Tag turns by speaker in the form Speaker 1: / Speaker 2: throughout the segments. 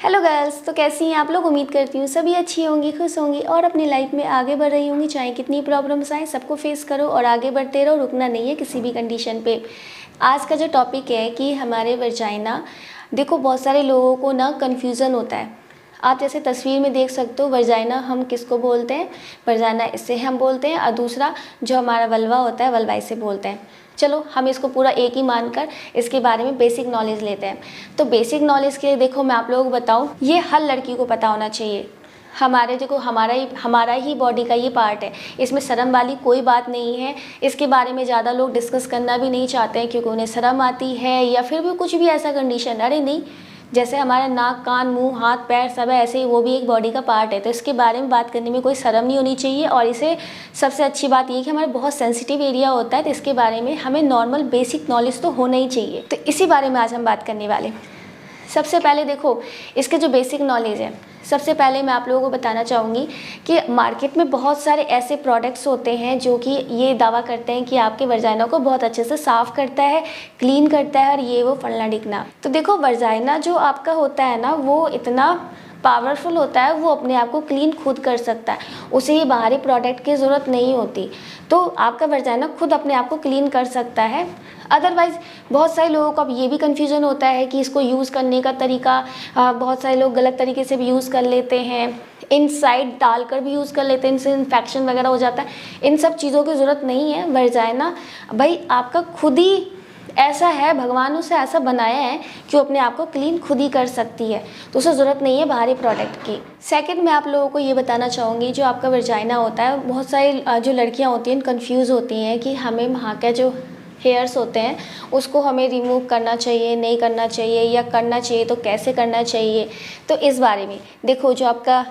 Speaker 1: Hello girls, तो कैसी हैं आप लोग। उम्मीद करती हूँ सभी अच्छी होंगी, खुश होंगी और अपनी लाइफ में आगे बढ़ रही होंगी। चाहे कितनी प्रॉब्लम्स आए सबको फेस करो और आगे बढ़ते रहो, रुकना नहीं है किसी भी कंडीशन पे। आज का जो टॉपिक है कि हमारे वर्जाइना, देखो बहुत सारे लोगों को ना कन्फ्यूज़न होता है। आप जैसे तस्वीर में देख सकते हो, वर्जाइना हम किसको बोलते हैं, वर्जाइना इससे हम बोलते हैं, और दूसरा जो हमारा वल्वा होता है वल्वा इसे बोलते हैं। चलो हम इसको पूरा एक ही मानकर इसके बारे में बेसिक नॉलेज लेते हैं। तो बेसिक नॉलेज के लिए देखो मैं आप लोगों को बताऊं, ये हर लड़की को पता होना चाहिए। हमारे देखो हमारा ही बॉडी का ये पार्ट है, इसमें शर्म वाली कोई बात नहीं है। इसके बारे में ज़्यादा लोग डिस्कस करना भी नहीं चाहते हैं क्योंकि उन्हें शर्म आती है या फिर भी कुछ भी ऐसा कंडीशन। अरे नहीं, जैसे हमारा नाक, कान, मुंह, हाथ, पैर सब है, ऐसे ही वो भी एक बॉडी का पार्ट है। तो इसके बारे में बात करने में कोई शर्म नहीं होनी चाहिए। और इसे सबसे अच्छी बात ये कि हमारा बहुत सेंसिटिव एरिया होता है, तो इसके बारे में हमें नॉर्मल बेसिक नॉलेज तो होना ही चाहिए। तो इसी बारे में आज हम बात करने वाले हैं। सबसे पहले देखो इसके जो बेसिक नॉलेज है, सबसे पहले मैं आप लोगों को बताना चाहूँगी कि मार्केट में बहुत सारे ऐसे प्रोडक्ट्स होते हैं जो कि ये दावा करते हैं कि आपके वर्जाइना को बहुत अच्छे से साफ़ करता है, क्लीन करता है और ये वो फलना ढिकना। तो देखो वर्जाइना जो आपका होता है ना, वो इतना पावरफुल होता है, वो अपने आप को क्लीन खुद कर सकता है, उसे ये बाहरी प्रोडक्ट की ज़रूरत नहीं होती। तो आपका वर्जाइना खुद अपने आप को क्लीन कर सकता है। अदरवाइज़ बहुत सारे लोगों को अब ये भी कन्फ्यूज़न होता है कि इसको यूज़ करने का तरीका, बहुत सारे लोग गलत तरीके से भी यूज़ कर लेते हैं, इनसाइड डालकर भी यूज़ कर लेते हैं, इनसे इन्फेक्शन वगैरह हो जाता है। इन सब चीज़ों की ज़रूरत नहीं है। वर्जाइना भाई आपका खुद ही ऐसा है, भगवान उसे ऐसा बनाया है कि वो अपने आप को क्लीन खुद ही कर सकती है, तो उसे ज़रूरत नहीं है बाहरी प्रोडक्ट की। सेकंड मैं आप लोगों को ये बताना चाहूँगी, जो आपका वर्जाइना होता है, बहुत सारी जो लड़कियाँ होती हैं कन्फ्यूज़ होती हैं कि हमें वहाँ का जो हेयर्स होते हैं उसको हमें रिमूव करना चाहिए, नहीं करना चाहिए, या करना चाहिए तो कैसे करना चाहिए। तो इस बारे में देखो, जो आपका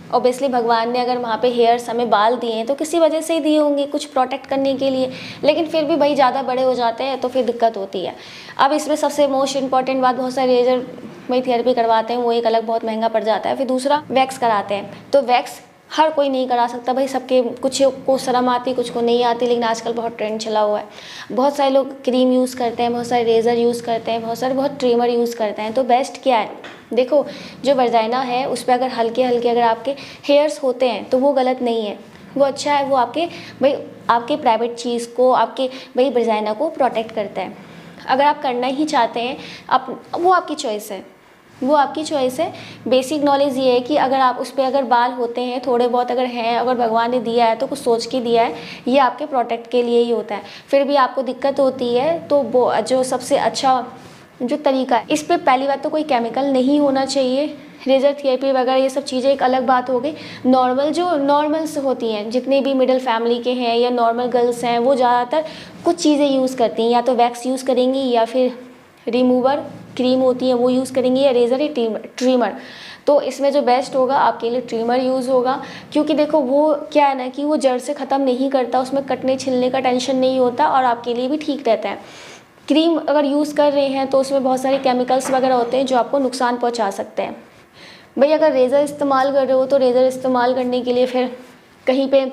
Speaker 1: ऑब्वियसली भगवान ने अगर वहाँ पे हेयर्स हमें बाल दिए हैं तो किसी वजह से ही दिए होंगे, कुछ प्रोटेक्ट करने के लिए, लेकिन फिर भी भाई ज़्यादा बड़े हो जाते हैं तो फिर दिक्कत होती है। अब इसमें सबसे मोस्ट इंपॉर्टेंट बात, बहुत सारे रेजर भाई थेरेपी करवाते हैं, वो एक अलग बहुत महंगा पड़ जाता है। फिर दूसरा वैक्स कराते हैं, तो वैक्स हर कोई नहीं करा सकता भाई, सबके कुछ को शर्म आती, कुछ को नहीं आती, लेकिन आजकल बहुत ट्रेंड चला हुआ है। बहुत सारे लोग क्रीम यूज़ करते हैं, बहुत सारे रेज़र यूज़ करते हैं, बहुत ट्रिमर यूज़ करते हैं। तो बेस्ट क्या है, देखो जो वर्जाइना है उस पर अगर हल्के हल्के अगर आपके हेयर्स होते हैं तो वो गलत नहीं है, वो अच्छा है। वो आपके भाई आपके प्राइवेट चीज़ को, आपके भाई वर्जाइना को प्रोटेक्ट करता है। अगर आप करना ही चाहते हैं, वो आपकी चॉइस है, वो आपकी चॉइस है। बेसिक नॉलेज ये है कि अगर आप उस पर अगर बाल होते हैं थोड़े बहुत अगर हैं, अगर भगवान ने दिया है तो कुछ सोच के दिया है, ये आपके प्रोटेक्ट के लिए ही होता है। फिर भी आपको दिक्कत होती है तो वो जो सबसे अच्छा जो तरीका है, इस पर पहली बात तो कोई केमिकल नहीं होना चाहिए। रेजर थेरेपी वगैरह ये सब चीज़ें एक अलग बात हो गई। नॉर्मल्स होती हैं, जितने भी मिडिल फैमिली के हैं या नॉर्मल गर्ल्स हैं, वो ज़्यादातर कुछ चीज़ें यूज़ करती हैं, या तो वैक्स यूज़ करेंगी या फिर रिमूवर क्रीम होती है वो यूज़ करेंगी, या रेज़र या ट्रिमर। तो इसमें जो बेस्ट होगा आपके लिए ट्रिमर यूज़ होगा, क्योंकि देखो वो क्या है ना कि वो जड़ से ख़त्म नहीं करता, उसमें कटने छिलने का टेंशन नहीं होता और आपके लिए भी ठीक रहता है। क्रीम अगर यूज़ कर रहे हैं तो उसमें बहुत सारे केमिकल्स वगैरह होते हैं जो आपको नुकसान पहुंचा सकते हैं। भाई अगर रेज़र इस्तेमाल कर रहे हो तो रेज़र इस्तेमाल करने के लिए फिर कहीं पे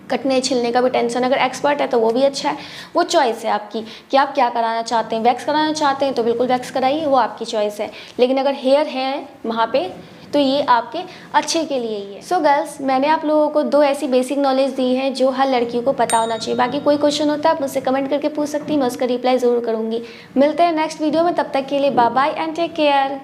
Speaker 1: कटने छिलने का भी टेंशन, अगर एक्सपर्ट है तो वो भी अच्छा है। वो चॉइस है आपकी कि आप क्या कराना चाहते हैं। वैक्स कराना चाहते हैं तो बिल्कुल वैक्स कराइए, वो आपकी चॉइस है। लेकिन अगर हेयर है वहाँ पे तो ये आपके अच्छे के लिए ही है। सो गर्ल्स, मैंने आप लोगों को 2 ऐसी बेसिक नॉलेज दी है जो हर लड़कियों को पता होना चाहिए। बाकी कोई क्वेश्चन होता है आप मुझसे कमेंट करके पूछ सकती हैं, मैं उसका रिप्लाई ज़रूर करूँगी। मिलते हैं नेक्स्ट वीडियो में, तब तक के लिए bye bye and take care.